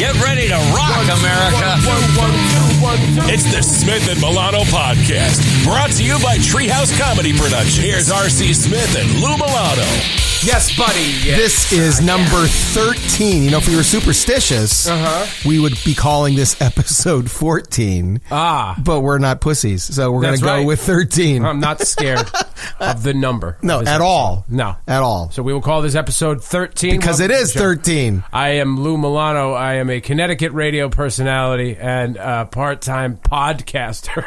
Get ready to rock, America. It's the Smith and Milano Podcast, brought to you by Treehouse Comedy Production. Here's R.C. Smith and Lou Milano. Yes, buddy. Yes. This is number 13. You know, if we were superstitious, we would be calling this episode 14. But we're not pussies, so we're going to go with 13. I'm not scared of the number. No, at all. No. At all. So we will call this episode 13. Because it is 13. I am Lou Milano. I am a Connecticut radio personality and a part-time podcaster.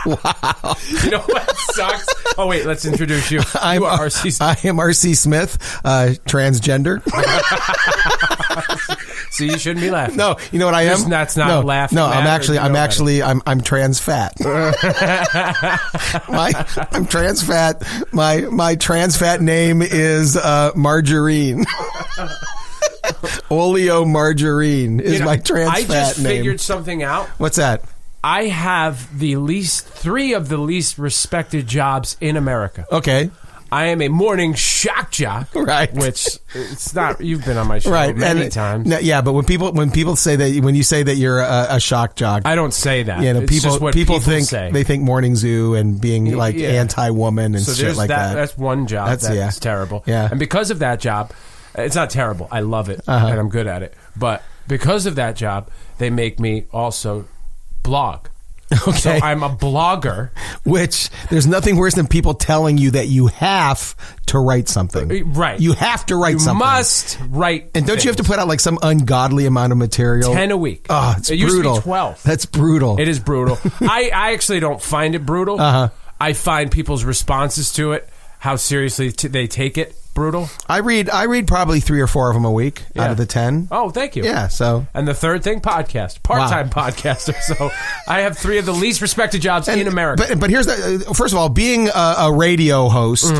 Wow. You know what sucks? Oh, wait, let's introduce you. You are R.C. Smith. I am R.C. Smith, transgender. So you shouldn't be laughing. No, you know what I am? That's not laughing. No, I'm trans fat. I'm trans fat. My trans fat name is Margarine. Oleo Margarine is my trans fat name. I just figured something out. What's that? I have three of the least respected jobs in America. Okay. I am a morning shock jock, right? Which it's not. You've been on my show many times. Yeah, but when people say that, when you say that you're a shock jock, I don't say that. Yeah, people think say. They think morning zoo and being anti-woman and shit like that. That's one job that's terrible. Yeah, and because of that job, it's not terrible. I love it and I'm good at it. But because of that job, they make me also blog. Okay. So I'm a blogger. Which, there's nothing worse than people telling you that you have to write something. Right. You have to write something. You must write And don't you have to put out like some ungodly amount of material? 10 a week. Oh, it's brutal. It used to be 12. That's brutal. It is brutal. I actually don't find it brutal. I find people's responses to it, how seriously they take it, brutal. I read probably 3 or 4 of them a week out of the 10. Oh, thank you. Yeah, so. And the third thing, podcast. Part-time podcaster. So I have 3 of the least respected jobs in America. But here's first of all, being a radio host,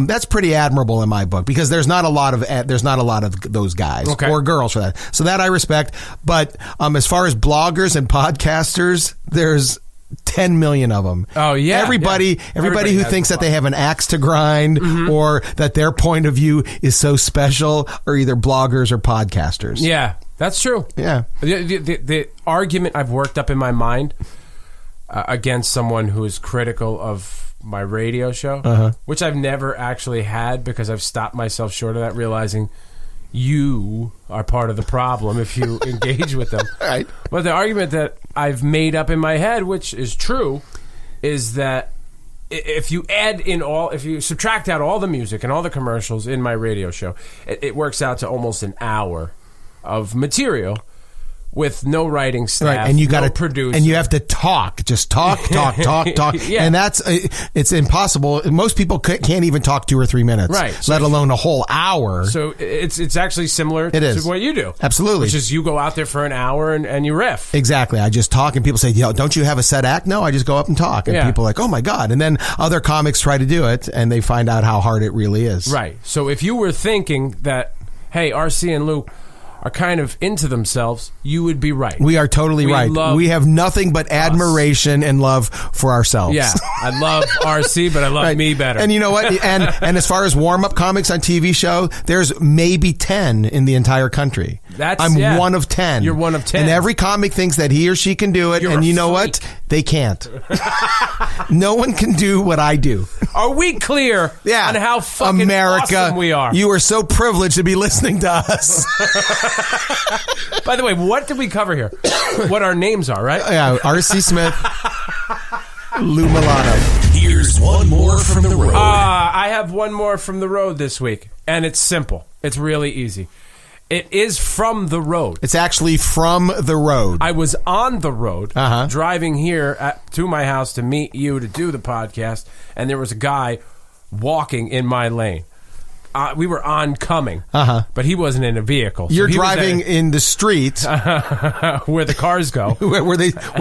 that's pretty admirable in my book, because there's not a lot of those guys or girls for that. So that I respect. But as far as bloggers and podcasters, there's 10 million of them. Oh, yeah. Everybody who thinks that they have an axe to grind or that their point of view is so special are either bloggers or podcasters. Yeah, that's true. Yeah. The argument I've worked up in my mind against someone who is critical of my radio show, which I've never actually had because I've stopped myself short of that, realizing you are part of the problem if you engage with them. Right. But the argument that I've made up in my head, which is true, is that if you subtract out all the music and all the commercials in my radio show, it works out to almost an hour of material with no writing staff, right, and you got to produce, and you have to talk, just talk. Yeah. And it's impossible. Most people can't even talk 2 or 3 minutes, right? Let alone a whole hour. So it's actually similar to what you do. Absolutely, which is you go out there for an hour and you riff. Exactly. I just talk, and people say, "Yo, don't you have a set act?" No, I just go up and talk, and people are like, "Oh my god!" And then other comics try to do it, and they find out how hard it really is. Right. So if you were thinking that, hey, RC and Lou are kind of into themselves, you would be right. We are totally right. We have nothing but admiration and love for ourselves. Yeah, I love RC, but I love me better. And you know what? And as far as warm-up comics on TV show, there's maybe 10 in the entire country. I'm one of 10. You're one of 10. And every comic thinks that he or she can do it, and you know what? They can't. No one can do what I do. Are we clear on how fucking America, awesome we are? You are so privileged to be listening to us. By the way, what did we cover here? What our names are, right? Yeah, R.C. Smith, Lou Milano. Here's one more from the road. I have one more from the road this week, and it's simple. It's really easy. It is from the road. It's actually from the road. I was on the road driving here to my house to meet you to do the podcast, and there was a guy walking in my lane. We were oncoming, but he wasn't in a vehicle. You're driving in the street where the cars go, where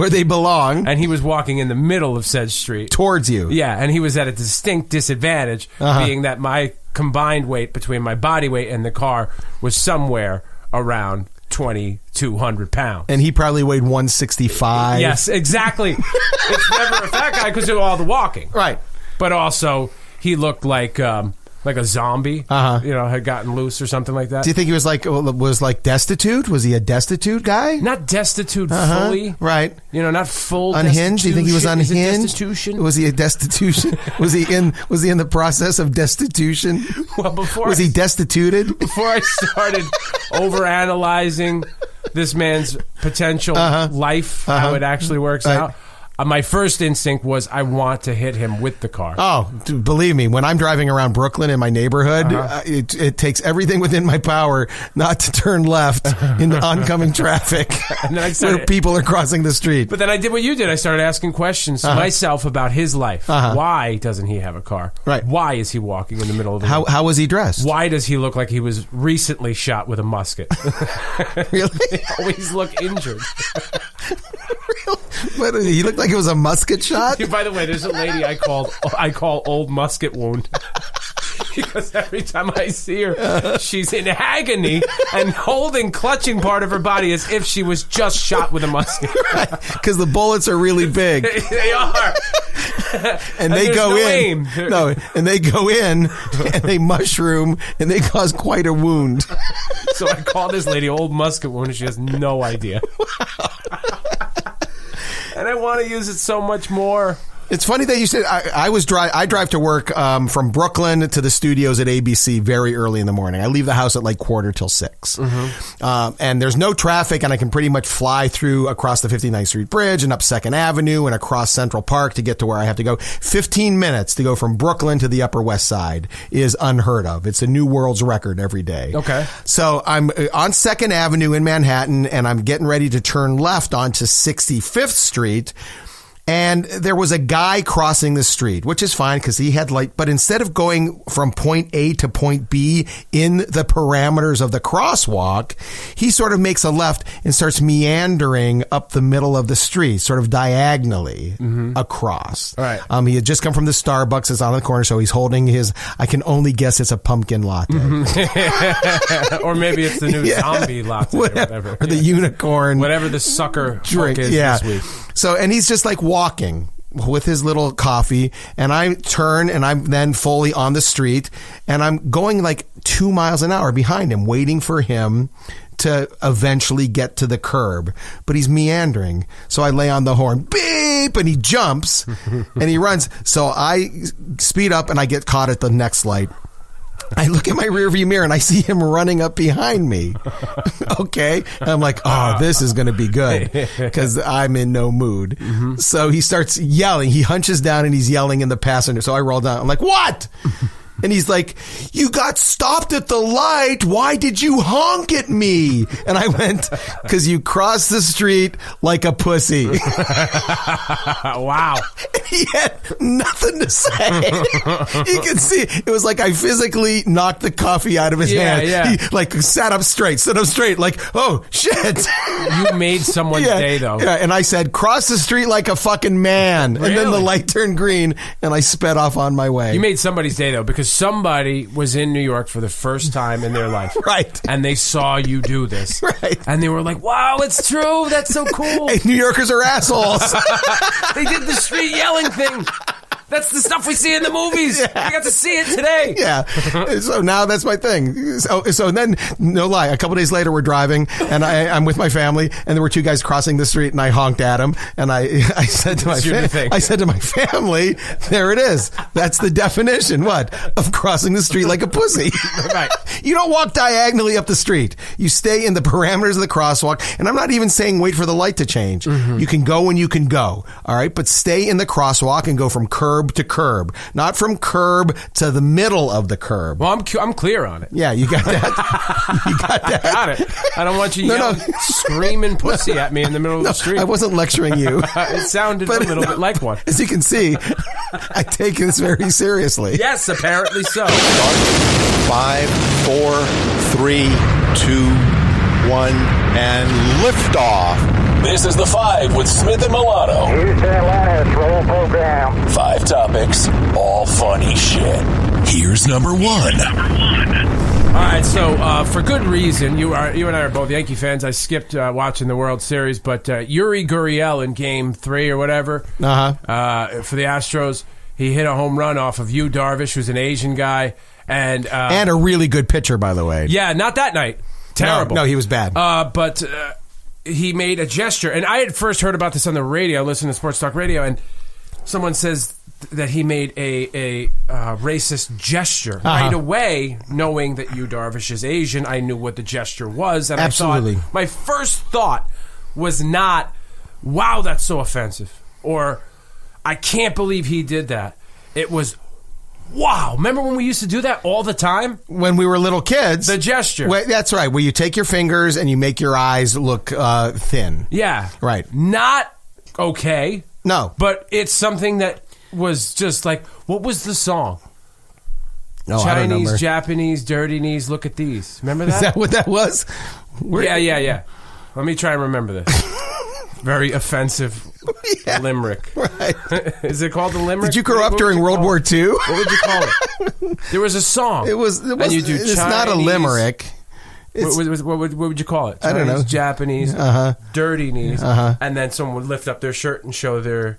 they belong, and he was walking in the middle of said street towards you. Yeah, and he was at a distinct disadvantage, being that my combined weight between my body weight and the car was somewhere around 2,200 pounds. And he probably weighed 165. Yes, exactly. It's never a fat guy because of all the walking. Right. But also, he looked like like a zombie, had gotten loose or something like that. Do you think he was destitute? Was he a destitute guy? Not destitute fully, right? Not full unhinged. Do you think he was unhinged? Destitution? Was he a destitution? was he in the process of destitution? Well, was he destituted? Before I started overanalyzing this man's potential life, how it actually works out. My first instinct was I want to hit him with the car. Oh, believe me, when I'm driving around Brooklyn in my neighborhood, it takes everything within my power not to turn left in the oncoming traffic and then where people are crossing the street. But then I did what you did. I started asking questions to myself about his life. Why doesn't he have a car? Right. Why is he walking in the middle of the road? How was he dressed? Why does he look like he was recently shot with a musket? Really? He always look injured. Really? But he looked like it was a musket shot? By the way, there's a lady I call Old Musket Wound. Because every time I see her, she's in agony and clutching part of her body as if she was just shot with a musket. Because the bullets are really big. They are. And they go in. No, and they go in and they mushroom and they cause quite a wound. So I call this lady Old Musket Wound and she has no idea. And I want to use it so much more. It's funny that you said I drive to work from Brooklyn to the studios at ABC very early in the morning. I leave the house at like 5:45. And there's no traffic, and I can pretty much fly through across the 59th Street Bridge and up 2nd Avenue and across Central Park to get to where I have to go. 15 minutes to go from Brooklyn to the Upper West Side is unheard of. It's a new world's record every day. Okay. So I'm on 2nd Avenue in Manhattan, and I'm getting ready to turn left onto 65th Street. And there was a guy crossing the street, which is fine because he had light. But instead of going from point A to point B in the parameters of the crosswalk, he sort of makes a left and starts meandering up the middle of the street, sort of diagonally across. Right. He had just come from the Starbucks. It's on the corner, so he's holding his, I can only guess it's a pumpkin latte. Or maybe it's the new zombie latte whatever. Or the unicorn. Whatever the sucker drink is this week. So, and he's just like walking with his little coffee, and I turn and I'm then fully on the street, and I'm going like 2 miles an hour behind him, waiting for him to eventually get to the curb, but he's meandering. So I lay on the horn, beep, and he jumps and he runs. So I speed up and I get caught at the next light. I look at my rearview mirror and I see him running up behind me. Okay. And I'm like, oh, this is going to be good because I'm in no mood. So he starts yelling. He hunches down and he's yelling in the passenger. So I roll down. I'm like, what? And he's like, you got stopped at the light. Why did you honk at me? And I went, because you crossed the street like a pussy. Wow. He had nothing to say. You can see it was like I physically knocked the coffee out of his hand. Yeah. He like sat up straight, like, oh shit. You made someone's day though. Yeah, and I said, cross the street like a fucking man. Really? And then the light turned green and I sped off on my way. You made somebody's day though, because somebody was in New York for the first time in their life. Right. And they saw you do this. Right. And they were like, wow, it's true. That's so cool. Hey, New Yorkers are assholes. They did the street yelling thing. That's the stuff we see in the movies. Yeah. We got to see it today. Yeah. So now that's my thing. So then, no lie, a couple days later we're driving and I'm with my family and there were two guys crossing the street and I honked at them and I said to my family, there it is. That's the definition, what? Of crossing the street like a pussy. Right. You don't walk diagonally up the street. You stay in the parameters of the crosswalk. And I'm not even saying wait for the light to change. You can go when you can go. All right. But stay in the crosswalk and go from curb to curb, not from curb to the middle of the curb. Well, I'm clear on it. Yeah, you got that. You got that. Got it. I don't want you yelling, screaming pussy at me in the middle of the street. I wasn't lecturing you. It sounded a little bit like one. As you can see, I take this very seriously. Yes, apparently so. 5, 4, 3, 2, 1, and liftoff. This is The Five with Smith and Milano. Houston, Atlanta, it's roll program. 5 topics, all funny shit. Here's number 1. All right, so for good reason, you and I are both Yankee fans. I skipped watching the World Series, but Yuri Gurriel in Game 3 or whatever for the Astros, he hit a home run off of Yu Darvish, who's an Asian guy, And a really good pitcher, by the way. Yeah, not that night. Terrible. No, he was bad. But he made a gesture. And I had first heard about this on the radio, listening to Sports Talk Radio, and someone says that he made a racist gesture. Right away, knowing that Yu Darvish is Asian, I knew what the gesture was. And Absolutely. I thought, my first thought was not, wow, that's so offensive. Or, I can't believe he did that. It was, wow. Remember when we used to do that all the time? When we were little kids. The gesture. That's right. Where you take your fingers and you make your eyes look thin. Yeah. Right. Not okay. No. But it's something that was just like, what was the song? No, I don't Chinese, remember. Japanese, dirty knees, look at these. Remember that? Is that what that was? Yeah. Let me try and remember this. Very offensive limerick. Right. Is it called the limerick? Did you grow up during World War II? What would you call it? There was a song. It was and you do it's Chinese, not a limerick. What would you call it? Chinese, I don't know. Japanese, dirty knees, and then someone would lift up their shirt and show their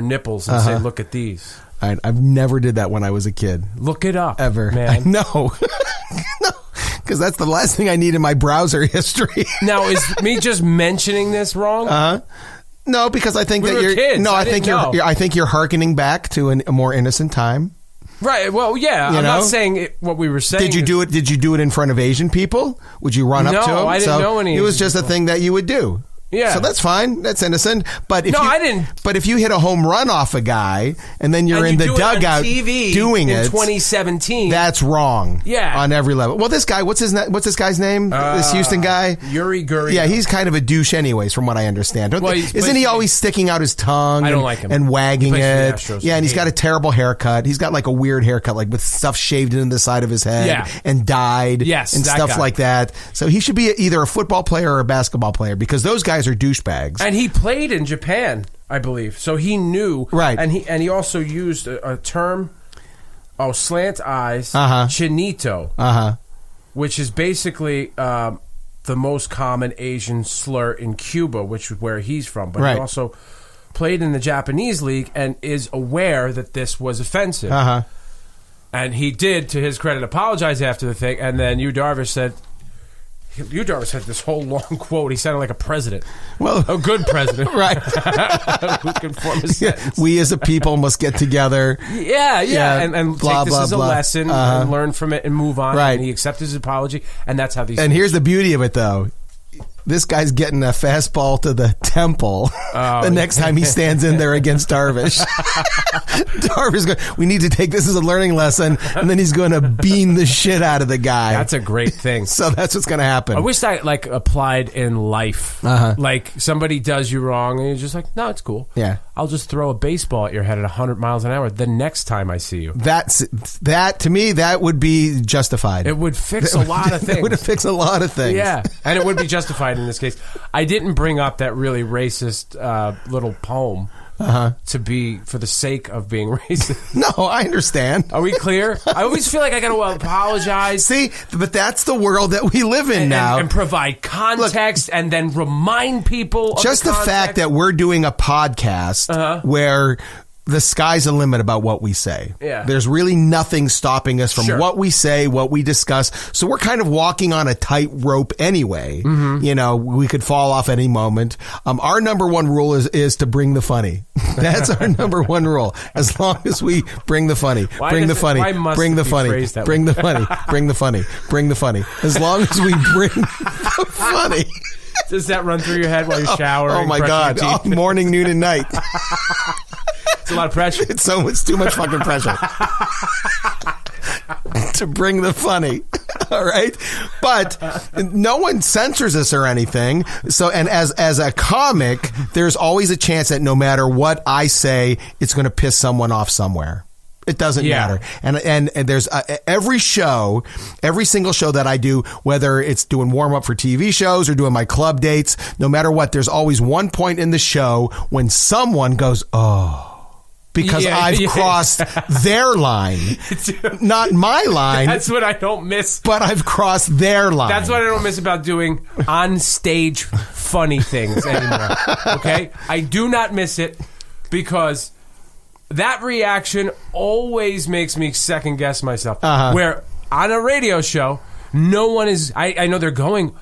nipples and say, "Look at these." I've never did that when I was a kid. Look it up, ever. man. I know. No, because that's the last thing I need in my browser history. Now, is me just mentioning this wrong? No, because I think We that were you're. kids. No, I I think didn't you're. know. I think you're hearkening back to a more innocent time. Right. Well, yeah. You I'm know? not saying what we were saying. Did you do it? Did you do it in front of Asian people? Would you run up to them? No, I didn't know any It was Asian just a thing that you would do. Yeah. So that's fine. That's innocent. But if I didn't. But if you hit a home run off a guy and then you're And in you the do it on dugout TV doing in it, 2017. that's wrong. Yeah. On every level. Well, this guy, what's this guy's name? This Houston guy? Yuri Gurriel. Yeah, he's kind of a douche anyways, from what I understand. Well, Isn't he always sticking out his tongue I don't like him. and wagging He it? plays for the Astros. Yeah, and he's got a terrible haircut. He's got like a weird haircut, like with stuff shaved into the side of his head Yeah. and dyed Yes, and that stuff guy. like that. So he should be either a football player or a basketball player because those guys are douchebags. And he played in Japan, I believe, so he knew. Right. And he also used a term, slant eyes, chinito, which is basically the most common Asian slur in Cuba, which is where he's from. But Right. he also played in the Japanese league and is aware that this was offensive. And he did, to his credit, apologize after the thing. And then Yu Darvish said this whole long quote. He sounded like a president. Well, a good president. Right. Who can form a sentence. We as a people must get together. Yeah. And blah, take this blah, as a blah. lesson and learn from it and move on. Right. And he accepted his apology, and that's how these And things. here's the beauty of it, though. This guy's getting a fastball to the temple the next time he stands in there against Darvish. Darvish going, we need to take this as a learning lesson, and then he's going to beam the shit out of the guy. That's a great thing. So that's what's going to happen. I wish that applied in life. Like somebody does you wrong, and you're just like, no, it's cool. Yeah. I'll just throw a baseball at your head at 100 miles an hour the next time I see you. That to me, that would be justified. It would fix a lot of things. It would fix a lot of things. Yeah, and it would be justified in this case. I didn't bring up that really racist little poem to be for the sake of being racist. No, I understand. Are we clear? I always feel like I got to apologize. See, but that's the world that we live in now. And provide context and then remind people of just the fact that we're doing a podcast where the sky's the limit about what we say. Yeah. There's really nothing stopping us from what we say, what we discuss. So we're kind of walking on a tightrope anyway. You know, we could fall off any moment. Our number one rule is to bring the funny. That's our number one rule. As long as we bring the funny, bring the funny, bring the funny, bring the funny, bring the funny, bring the funny. As long as we bring the funny. Does that run through your head while you're showering? Oh my God. Your teeth? Morning, noon, and night. It's a lot of pressure. It's too much fucking pressure to bring the funny. All right. But no one censors us or anything. So, and as a comic, there's always a chance that no matter what I say, it's going to piss someone off somewhere. It doesn't matter. And there's every single show that I do, whether it's doing warm up for TV shows or doing my club dates, no matter what, there's always one point in the show when someone goes, oh, because I've crossed their line, not my line. That's what I don't miss. But I've crossed their line. That's what I don't miss about doing on stage funny things anymore. Okay? I do not miss it because that reaction always makes me second guess myself. Uh-huh. Where on a radio show, no one is. I know they're going,